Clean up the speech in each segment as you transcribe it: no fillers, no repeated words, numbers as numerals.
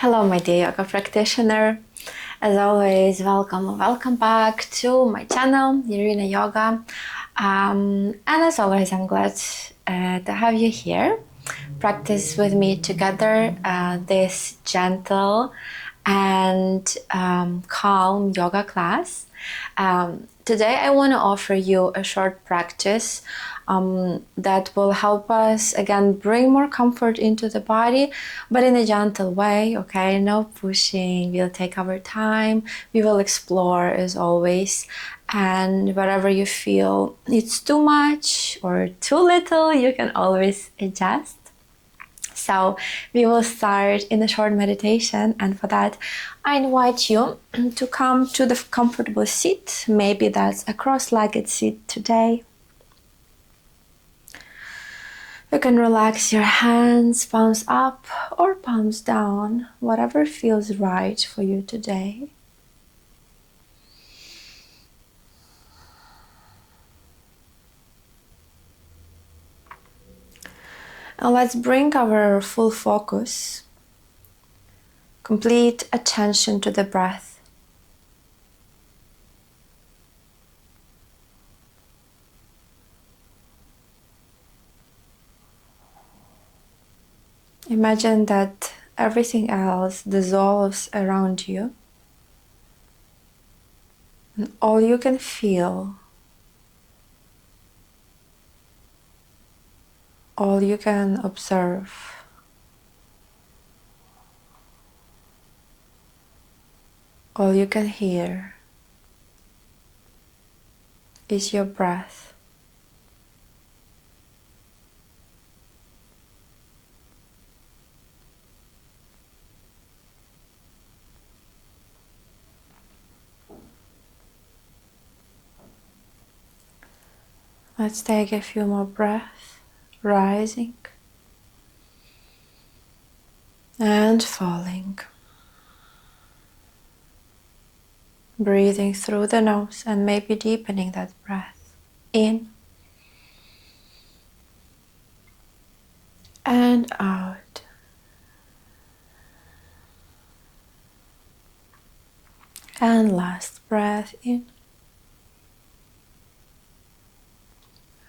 Hello, my dear yoga practitioner. As always, welcome back to my channel, Yaryna Yoga. And as always, I'm glad to have you here. Practice with me together this gentle and calm yoga class. Today I want to offer you a short practice that will help us again bring more comfort into the body, but in a gentle way. Okay, no pushing. We'll take our time. We will explore as always, and wherever you feel it's too much or too little, you can always adjust. So we will start in a short meditation, and for that I invite you to come to the comfortable seat. Maybe that's a cross-legged seat today. You can relax your hands, palms up or palms down, whatever feels right for you today. And let's bring our full focus, complete attention to the breath. Imagine that everything else dissolves around you, and all you can feel, all you can observe, all you can hear is your breath. Let's take a few more breaths, rising and falling. Breathing through the nose and maybe deepening that breath. In and out. And last breath in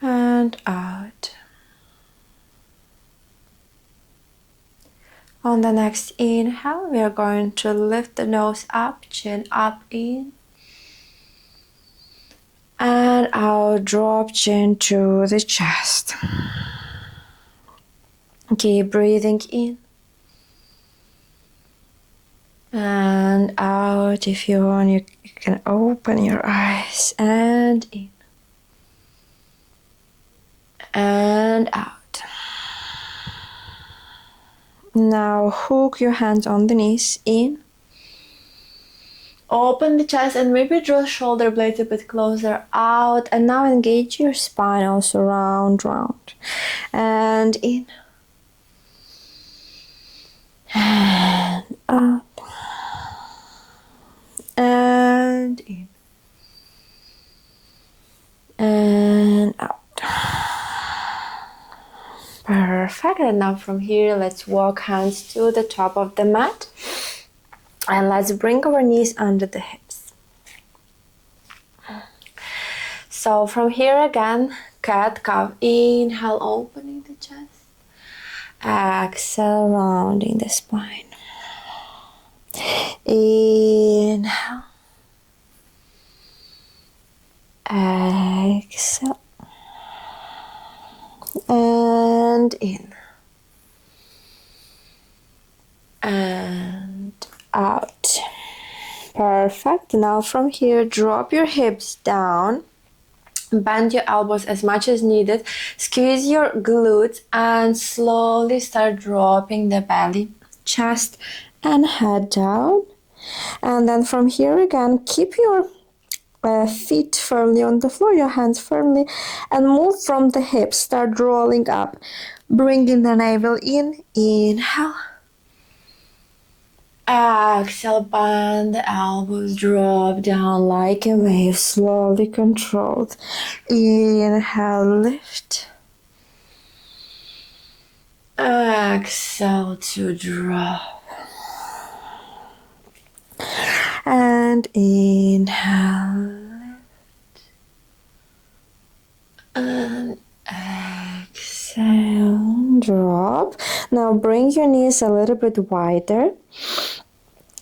and out. On the next inhale, we are going to lift the nose up, chin up, in. And out, drop chin to the chest. Keep breathing in. And out. If you want, you can open your eyes. And in. And out. Now hook your hands on the knees, in. Open the chest and maybe draw shoulder blades a bit closer, out. And now engage your spine also round. And in. And out. And in. And out. Perfect. And now from here, let's walk hands to the top of the mat. And let's bring our knees under the hips. So from here again, cat cow. Inhale, opening the chest. Exhale, rounding the spine. Inhale. Exhale. And in. And out. Perfect. Now from here, drop your hips down. Bend your elbows as much as needed. Squeeze your glutes and slowly start dropping the belly, chest and head down. And then from here again, keep your feet firmly on the floor, your hands firmly, and move from the hips. Start rolling up. Bringing the navel in. Inhale. Exhale, bend the elbows, drop down like a wave, slowly controlled. Inhale, lift. Exhale to drop. And inhale. And exhale, drop. Now bring your knees a little bit wider.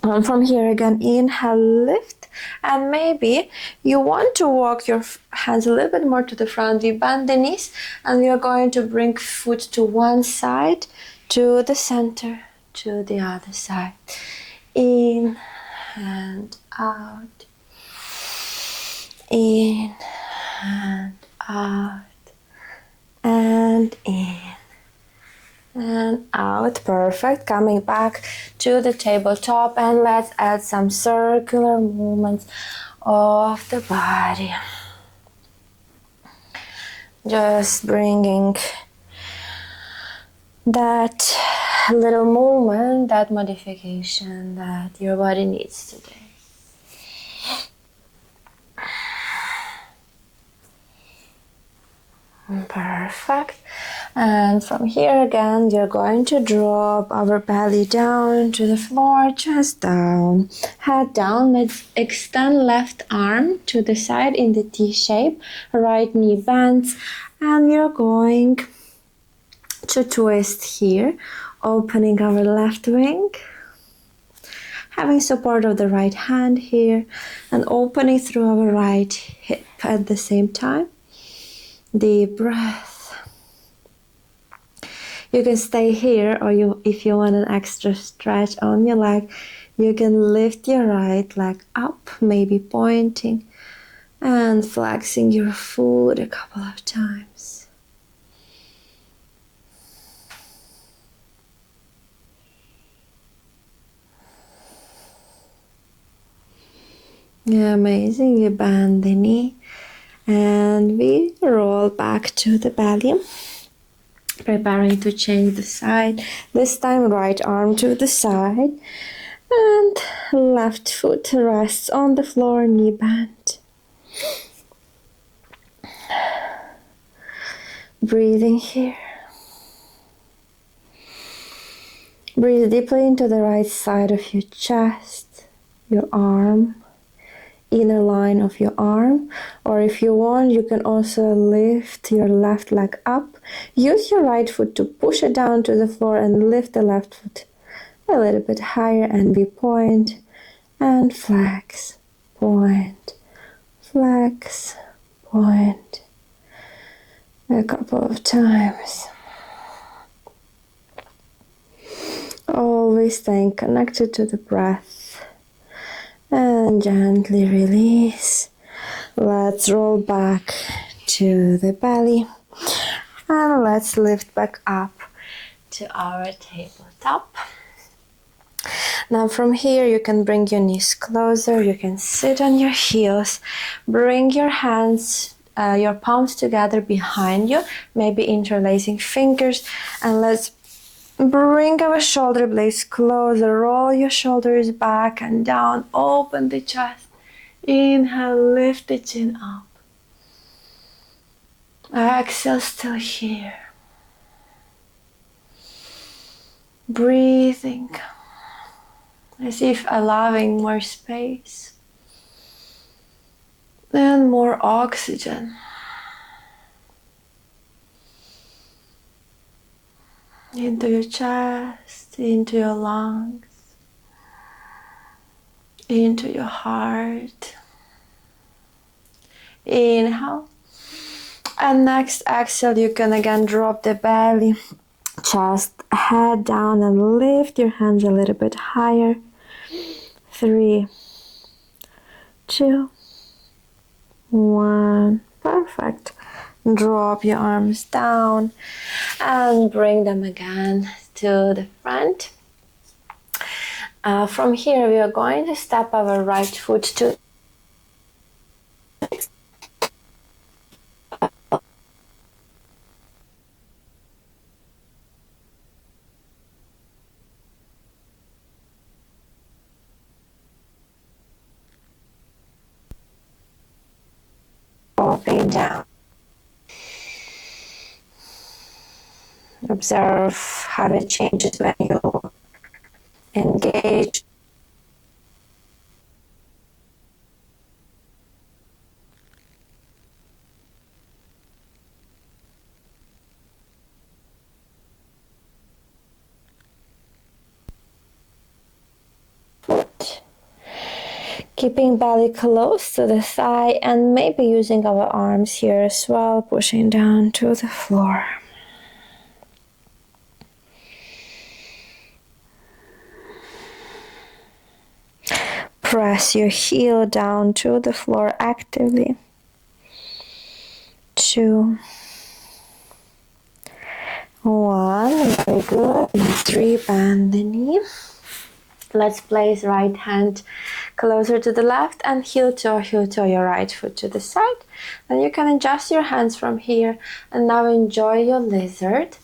And from here again, inhale, lift. And maybe you want to walk your hands a little bit more to the front. We bend the knees and we are going to bring foot to one side, to the center, to the other side. In and out. In and out. And in and out. Perfect. Coming back to the tabletop, and let's add some circular movements of the body. Just bringing that little movement, that modification that your body needs today. Perfect. And from here again, you're going to drop our belly down to the floor, chest down, head down. Let's extend left arm to the side in the T shape, right knee bends, and we're going to twist here, opening our left wing, having support of the right hand here, and opening through our right hip at the same time. Deep breath. You can stay here, or if you want an extra stretch on your leg, you can lift your right leg up, maybe pointing and flexing your foot a couple of times. Yeah, amazing. You bend the knee and we roll back to the belly. Preparing to change the side. This time right arm to the side and left foot rests on the floor, knee bent. Breathing here. Breathe deeply into the right side of your chest, your arm, inner line of your arm, or if you want, you can also lift your left leg up. Use your right foot to push it down to the floor and lift the left foot a little bit higher, and we point and flex, point, flex, point a couple of times. Always staying connected to the breath. And gently release. Let's roll back to the belly. And let's lift back up to our tabletop. Now from here you can bring your knees closer. You can sit on your heels. Bring your hands, your palms together behind you. Maybe interlacing fingers. And let's bring our shoulder blades closer. Roll your shoulders back and down. Open the chest. Inhale, lift the chin up. Exhale, still here. Breathing as if allowing more space and more oxygen. Into your chest, into your lungs, into your heart. Inhale. And next exhale, you can again drop the belly, chest, head down, and lift your hands a little bit higher. 3, 2, 1. Perfect. Drop your arms down and bring them again to the front. From here, we are going to step our right foot to dropping down. Observe how it changes when you engage Keeping belly close to the thigh and maybe using our arms here as well, pushing down to the floor. Press your heel down to the floor actively. 2, 1, very good. 3, bend the knee. Let's place right hand closer to the left and heel toe your right foot to the side. Then you can adjust your hands from here and now enjoy your lizard.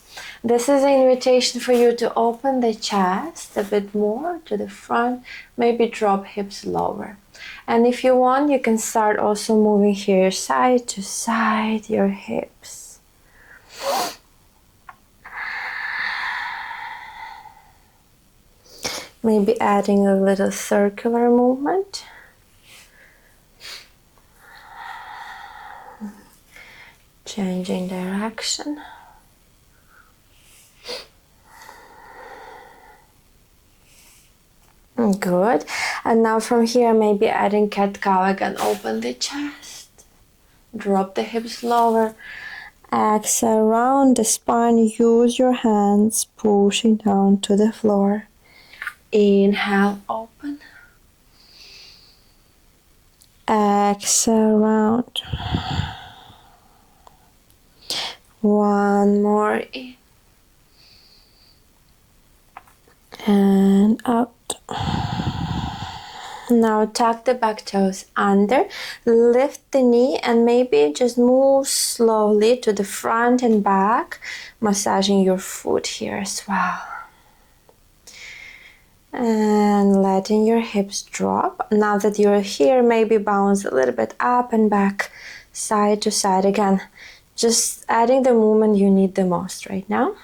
This is an invitation for you to open the chest a bit more to the front, maybe drop hips lower. And if you want, you can start also moving here side to side, your hips. Maybe adding a little circular movement. Changing direction. Good. And now from here, maybe adding cat-cow again. Open the chest. Drop the hips lower. Exhale, round the spine. Use your hands, pushing down to the floor. Inhale, open. Exhale, round. One more in. And out. Now tuck the back toes under, lift the knee and maybe just move slowly to the front and back, massaging your foot here as well. And letting your hips drop. Now that you're here, maybe bounce a little bit up and back, side to side again. Just adding the movement you need the most right now.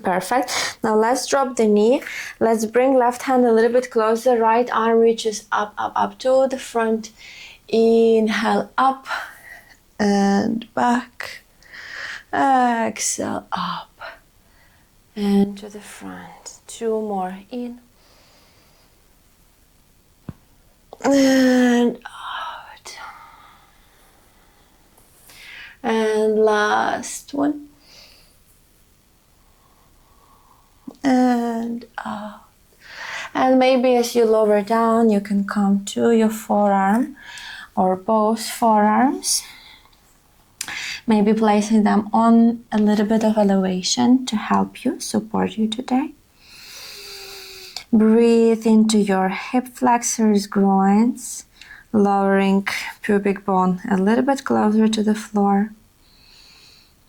Perfect. Now let's drop the knee. Let's bring left hand a little bit closer. Right arm reaches up, up, up to the front. Inhale, up and back. Exhale, up and to the front. 2 more in. And out. And last one. And out. And maybe as you lower down, you can come to your forearm or both forearms. Maybe placing them on a little bit of elevation to help you, support you today. Breathe into your hip flexors, groins, lowering pubic bone a little bit closer to the floor.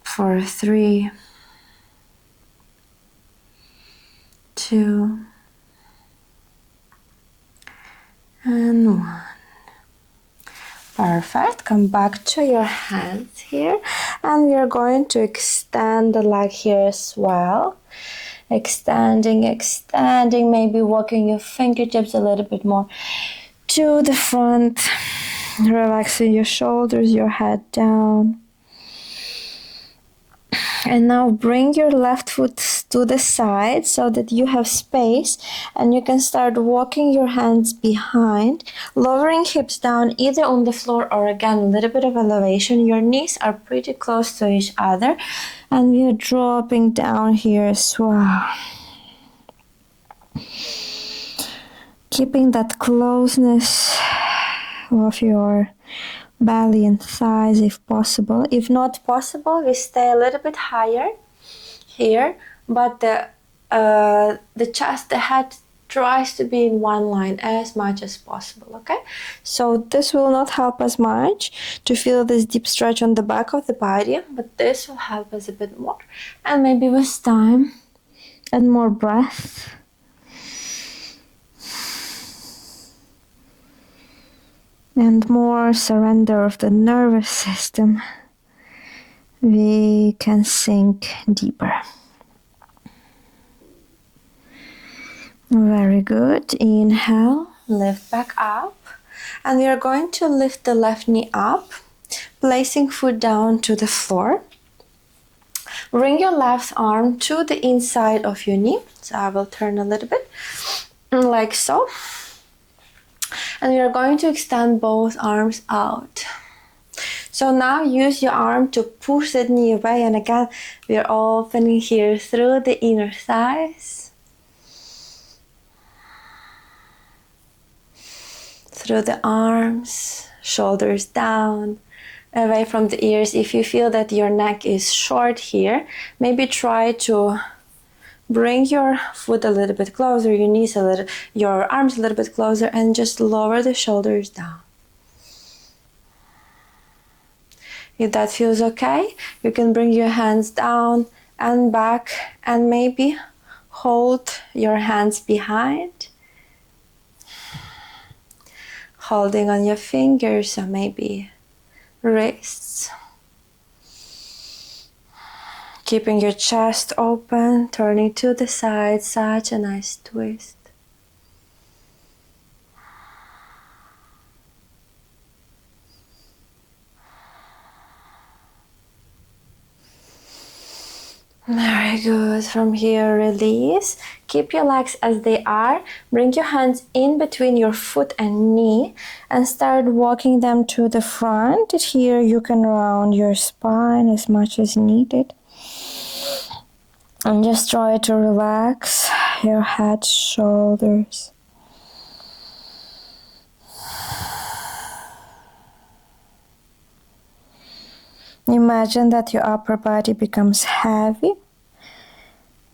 For 3, 2, and 1. Perfect. Come back to your hands here and we are going to extend the leg here as well. Extending, maybe walking your fingertips a little bit more to the front, relaxing your shoulders, your head down. And now bring your left foot to the side so that you have space and you can start walking your hands behind, lowering hips down either on the floor or again a little bit of elevation. Your knees are pretty close to each other and we are dropping down here as well. Keeping that closeness of your belly and thighs if possible. If not possible, we stay a little bit higher here, but the chest, the head tries to be in one line as much as possible, okay? So this will not help us much to feel this deep stretch on the back of the body, but this will help us a bit more. And maybe with time and more breath, and more surrender of the nervous system, we can sink deeper. Very good. Inhale, lift back up. And we are going to lift the left knee up, placing foot down to the floor. Bring your left arm to the inside of your knee. So I will turn a little bit, like so. And we are going to extend both arms out. So now use your arm to push the knee away, and again we are opening here through the inner thighs, through the arms, shoulders down, away from the ears. If you feel that your neck is short here, maybe try to bring your foot a little bit closer, your knees a little, your arms a little bit closer, and just lower the shoulders down. If that feels okay, you can bring your hands down and back and maybe hold your hands behind, holding on your fingers or maybe wrists. Keeping your chest open, turning to the side, such a nice twist. Very good. From here, release. Keep your legs as they are. Bring your hands in between your foot and knee and start walking them to the front. Here you can round your spine as much as needed. And just try to relax your head, shoulders. Imagine that your upper body becomes heavy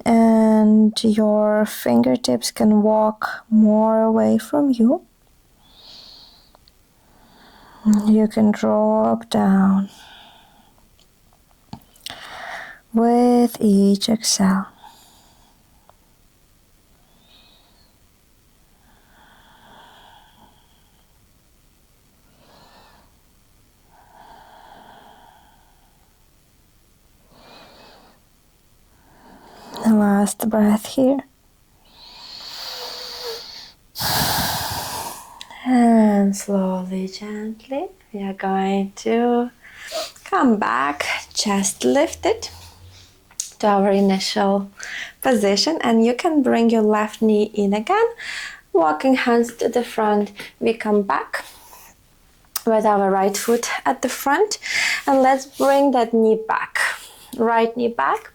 and your fingertips can walk more away from you. You can drop down with each exhale. Last breath here. And slowly, gently, we are going to come back, chest lifted to our initial position, and you can bring your left knee in again, walking hands to the front. We come back with our right foot at the front, and let's bring that knee back. Right knee back.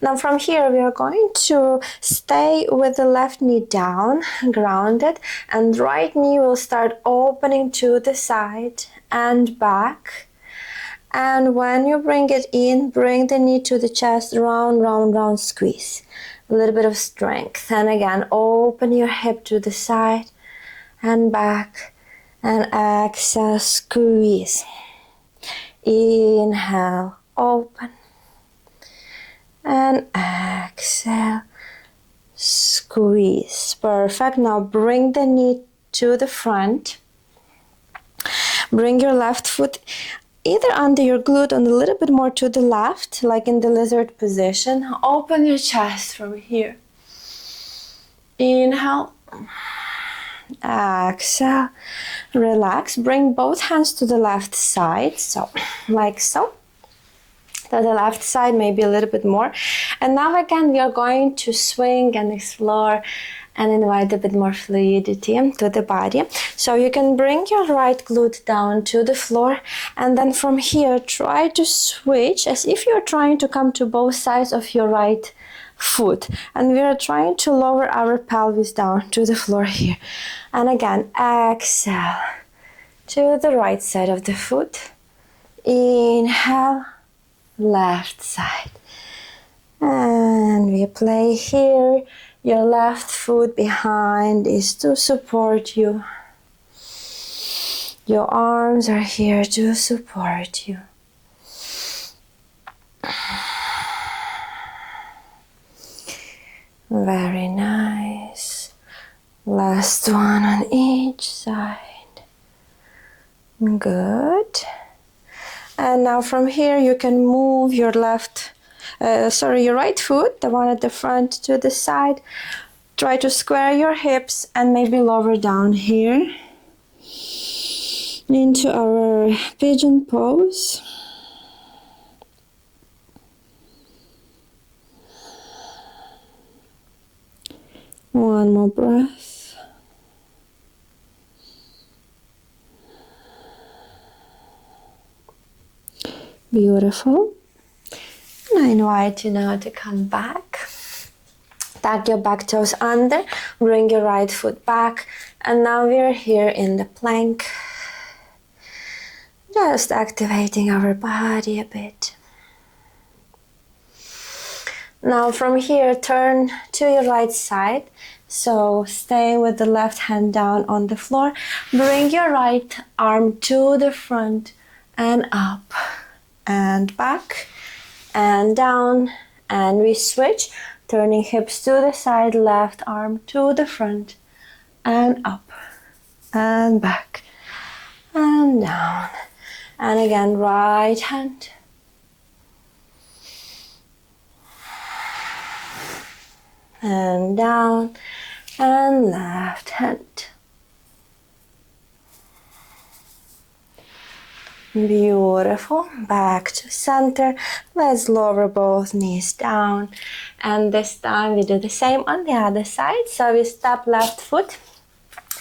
Now from here we are going to stay with the left knee down, grounded, and right knee will start opening to the side and back. And when you bring it in, bring the knee to the chest, round, round, round, squeeze. A little bit of strength. And again, open your hip to the side and back. And exhale, squeeze. Inhale, open. And exhale, squeeze. Perfect. Now bring the knee to the front. Bring your left foot either under your glute and a little bit more to the left, like in the lizard position. Open your chest from here. Inhale. Exhale. Relax. Bring both hands to the left side. So, like so. To the left side, maybe a little bit more. And now again, we are going to swing and explore and invite a bit more fluidity to the body. So you can bring your right glute down to the floor, and then from here, try to switch as if you're trying to come to both sides of your right foot. And we are trying to lower our pelvis down to the floor here. And again, exhale to the right side of the foot. Inhale. Left side, and we play here. Your left foot behind is to support you. Your arms are here to support you. Very nice. Last one on each side. Good. And now from here you can move your your right foot, the one at the front, to the side. Try to square your hips and maybe lower down here into our pigeon pose. One more breath. Beautiful. And I invite you now to come back. Tuck your back toes under, bring your right foot back, and now we're here in the plank. Just activating our body a bit. Now from here, turn to your right side. So staying with the left hand down on the floor, bring your right arm to the front and up and back and down, and we switch, turning hips to the side, left arm to the front and up and back and down, and again right hand and down and left hand. Beautiful. Back to center. Let's lower both knees down, and this time we do the same on the other side. So we step left foot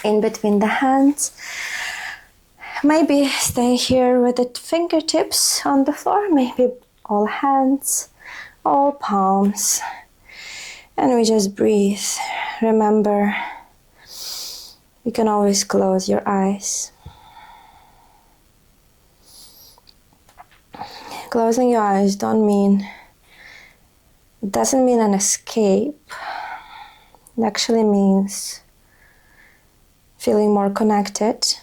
in between the hands. Maybe stay here with the fingertips on the floor, maybe all hands, all palms, and we just breathe. Remember, you can always close your eyes. Closing your eyes doesn't mean an escape. It actually means feeling more connected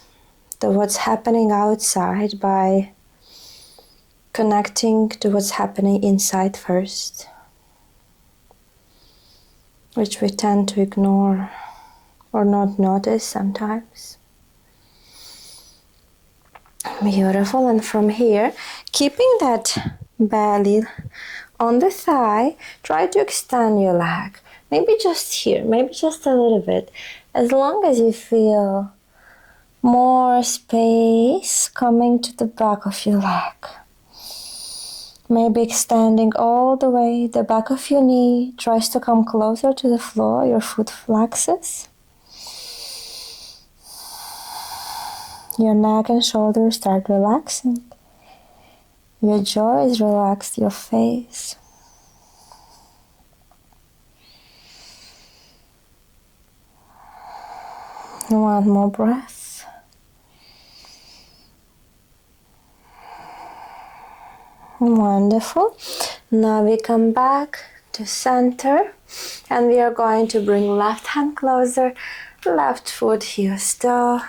to what's happening outside by connecting to what's happening inside first, which we tend to ignore or not notice sometimes. Beautiful. And from here, keeping that belly on the thigh, try to extend your leg. Maybe just here, maybe just a little bit. As long as you feel more space coming to the back of your leg. Maybe extending all the way, the back of your knee tries to come closer to the floor, your foot flexes. Your neck and shoulders start relaxing. Your jaw is relaxed, your face. One more breath. Wonderful. Now we come back to center, and we are going to bring left hand closer, left foot heels toe,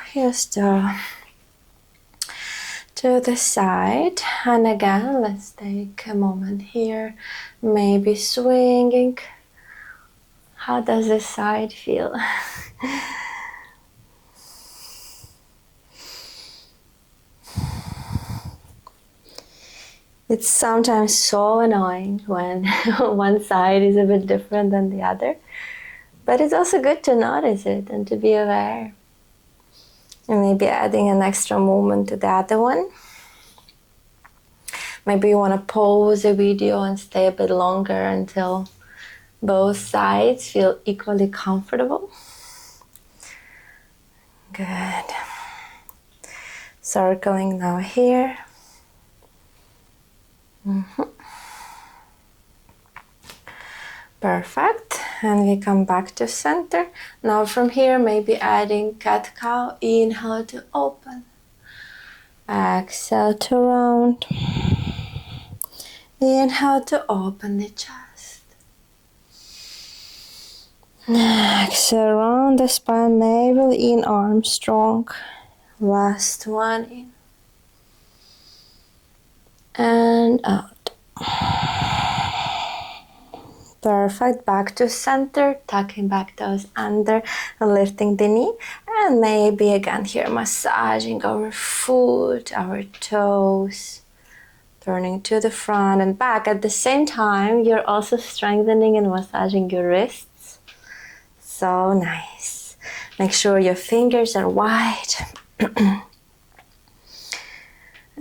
to the side. And again, let's take a moment here, maybe swinging. How does this side feel? It's sometimes so annoying when one side is a bit different than the other, but it's also good to notice it and to be aware. And maybe adding an extra movement to the other one. Maybe you want to pause the video and stay a bit longer until both sides feel equally comfortable. Good. Circling now here. Perfect. And we come back to center. Now from here, maybe adding cat-cow. Inhale to open. Exhale to round. Inhale to open the chest. Exhale, round the spine, navel in, arms strong. Last one in. And out. Perfect. Back to center, tucking back toes under, lifting the knee, and maybe again here massaging our foot, our toes, turning to the front and back. At the same time, you're also strengthening and massaging your wrists. So nice. Make sure your fingers are wide.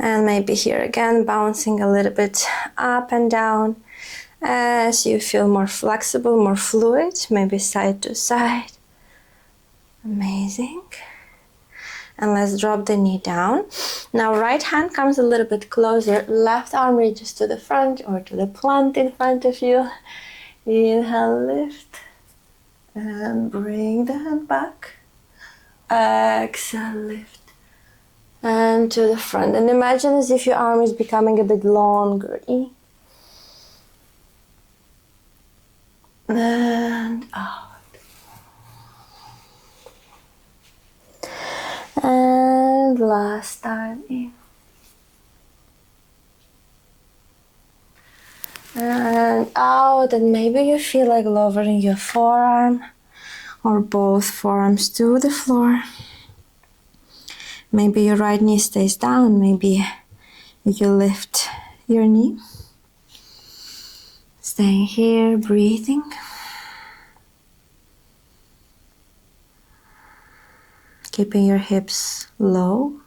And maybe here again, bouncing a little bit up and down as you feel more flexible, more fluid, maybe side to side. Amazing. And let's drop the knee down. Now right hand comes a little bit closer. Left arm reaches to the front or to the plant in front of you. Inhale, lift. And bring the hand back. Exhale, lift. And to the front. And imagine as if your arm is becoming a bit longer. In. And out. And last time in. And out. And maybe you feel like lowering your forearm or both forearms to the floor. Maybe your right knee stays down. Maybe you lift your knee. Staying here, breathing. Keeping your hips low.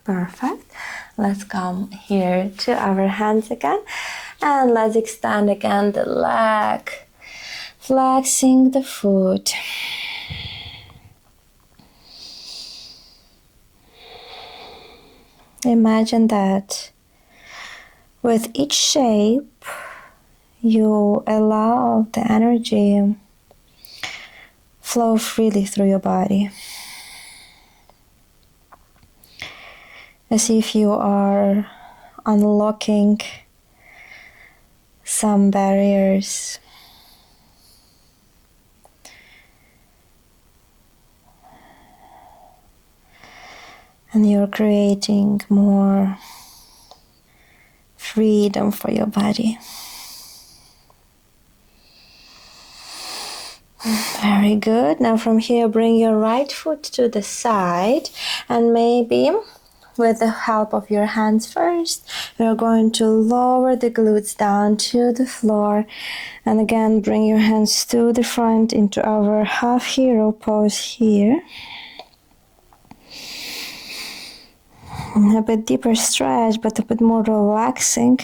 Perfect. Let's come here to our hands again. And let's extend again the leg. Flexing the foot. Imagine that with each shape, you allow the energy flow freely through your body. As if you are unlocking some barriers. And you're creating more freedom for your body. Very good. Now from here, bring your right foot to the side, and maybe with the help of your hands first, we're going to lower the glutes down to the floor. And again, bring your hands to the front into our half hero pose here. A bit deeper stretch, but a bit more relaxing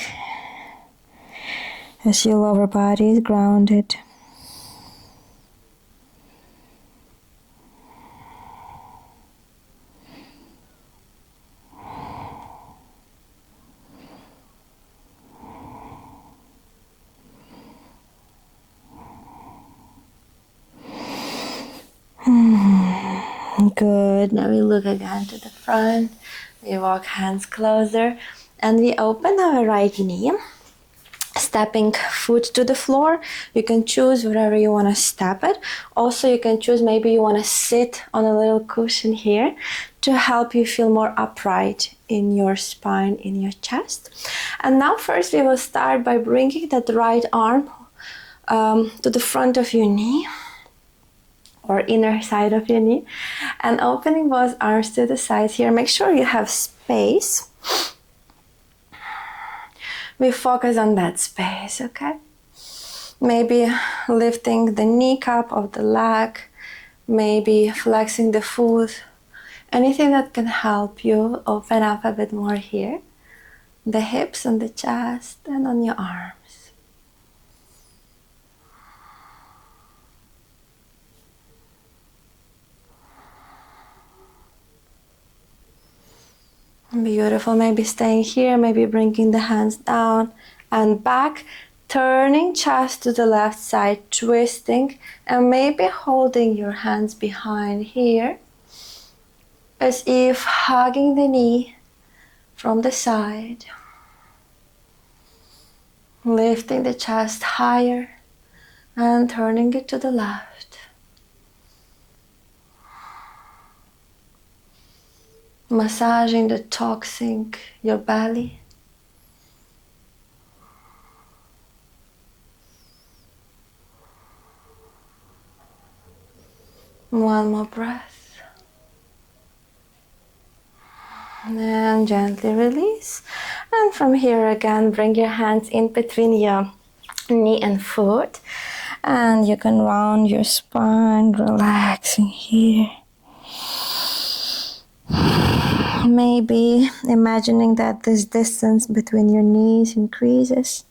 as your lower body is grounded. Good. Now we look again to the front. We walk hands closer and we open our right knee, stepping foot to the floor. You can choose wherever you want to step it. Also, you can choose maybe you want to sit on a little cushion here to help you feel more upright in your spine, in your chest. And now first we will start by bringing that right arm to the front of your knee, or inner side of your knee, and opening both arms to the sides here. Make sure you have space. We focus on that space, okay? Maybe lifting the kneecap of the leg, maybe flexing the foot, anything that can help you open up a bit more here. The hips and the chest and on your arms. Beautiful. Maybe staying here, maybe bringing the hands down and back, turning chest to the left side, twisting, and maybe holding your hands behind here as if hugging the knee from the side, lifting the chest higher and turning it to the left. Massaging the toxin, your belly. One more breath. And gently release. And from here again, bring your hands in between your knee and foot. And you can round your spine, relaxing here. Maybe imagining that this distance between your knees increases.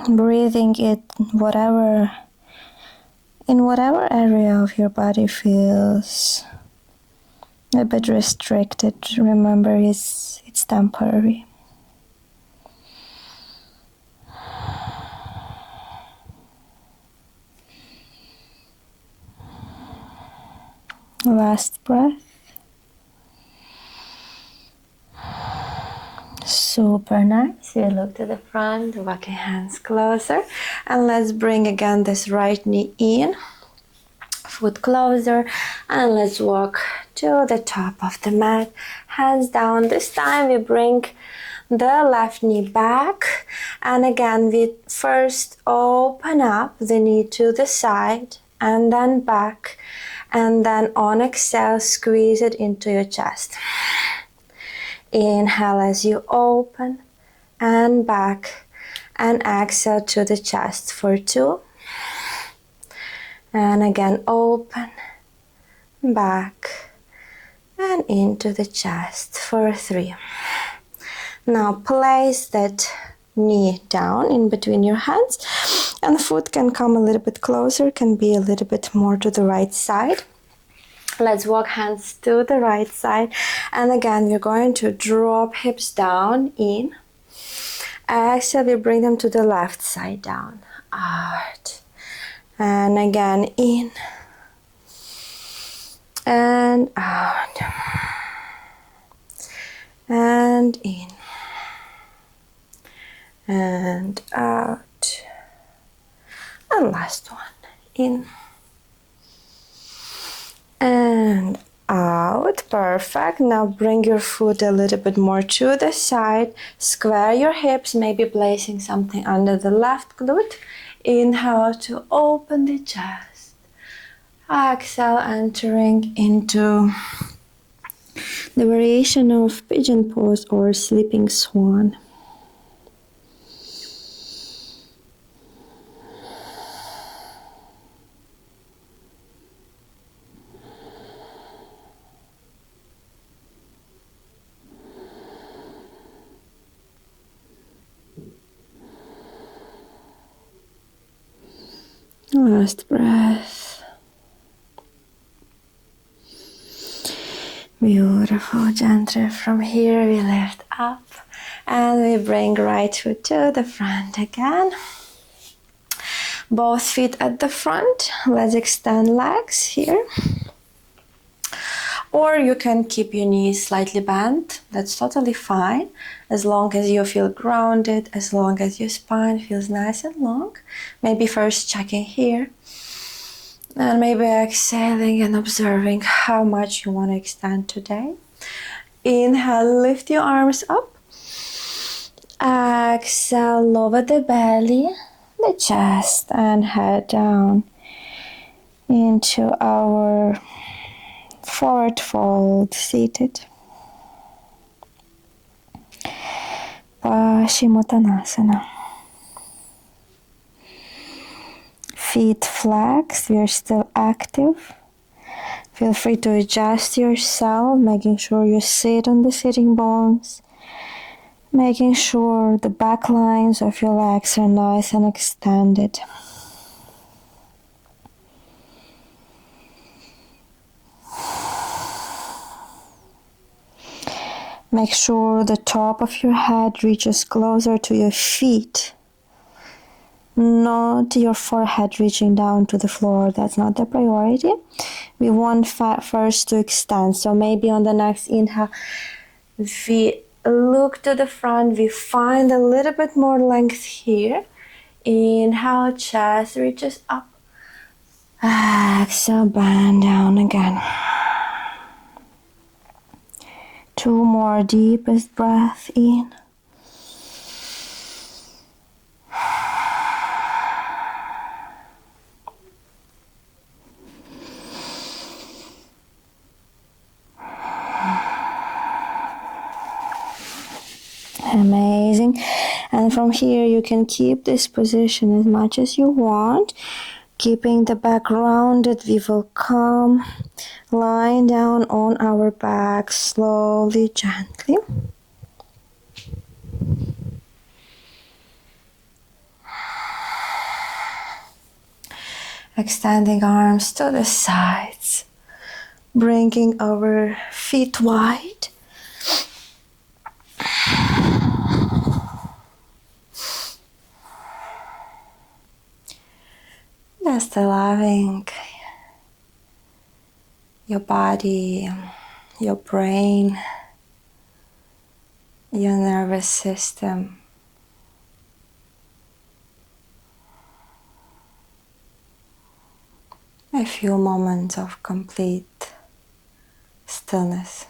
breathing it in whatever area of your body feels a bit restricted. Remember, it's temporary. Last breath. Super nice. We look to the front, walking hands closer, and let's bring again this right knee in, foot closer, and let's walk to the top of the mat, hands down. This time we bring the left knee back, and again we first open up the knee to the side and then back, and then on exhale squeeze it into your chest. Inhale as you open and back, and exhale to the chest for 2. And again open, back, and into the chest for 3. Now place that knee down in between your hands, and the foot can come a little bit closer, can be a little bit more to the right side. Let's walk hands to the right side, and again we're going to drop hips down in. Exhale, we bring them to the left side down, out, and again in and out and in and out, and last one, in and out. Perfect. Now bring your foot a little bit more to the side, square your hips, maybe placing something under the left glute. Inhale to open the chest, exhale entering into the variation of pigeon pose or sleeping swan. Last breath. Beautiful. Gently from here we lift up and we bring right foot to the front again. Both feet at the front. Let's extend legs here. Or you can keep your knees slightly bent. That's totally fine. As long as you feel grounded, as long as your spine feels nice and long. Maybe first checking here. And maybe exhaling and observing how much you want to extend today. Inhale, lift your arms up. Exhale, lower the belly, the chest, and head down into our forward fold, seated. Paschimottanasana. Feet flexed, we are still active. Feel free to adjust yourself, making sure you sit on the sitting bones, making sure the back lines of your legs are nice and extended. Make sure the top of your head reaches closer to your feet, not your forehead reaching down to the floor. That's not the priority. We want first to extend. So maybe on the next inhale, we look to the front, we find a little bit more length here. Inhale, chest reaches up. Exhale, bend down again. 2 more deepest breath in. Amazing. And from here you can keep this position as much as you want. Keeping the back rounded, we will come lying down on our back slowly, gently. Extending arms to the sides, bringing our feet wide. Just allowing your body, your brain, your nervous system a few moments of complete stillness.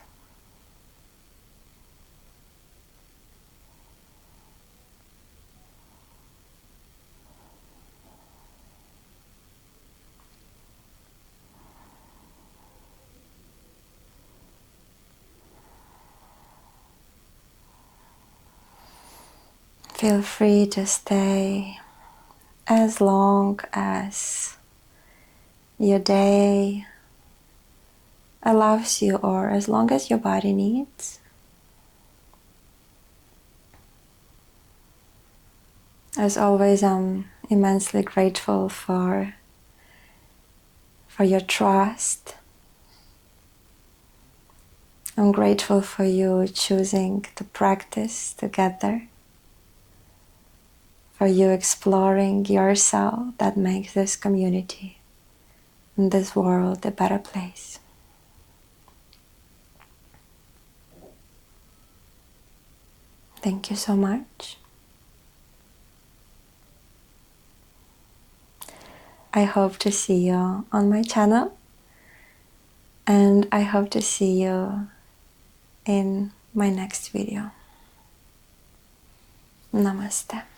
Feel free to stay as long as your day allows you, or as long as your body needs. As always, I'm immensely grateful for your trust. I'm grateful for you choosing to practice together, for you exploring yourself that makes this community and this world a better place. Thank you so much. I hope to see you on my channel, and I hope to see you in my next video. Namaste.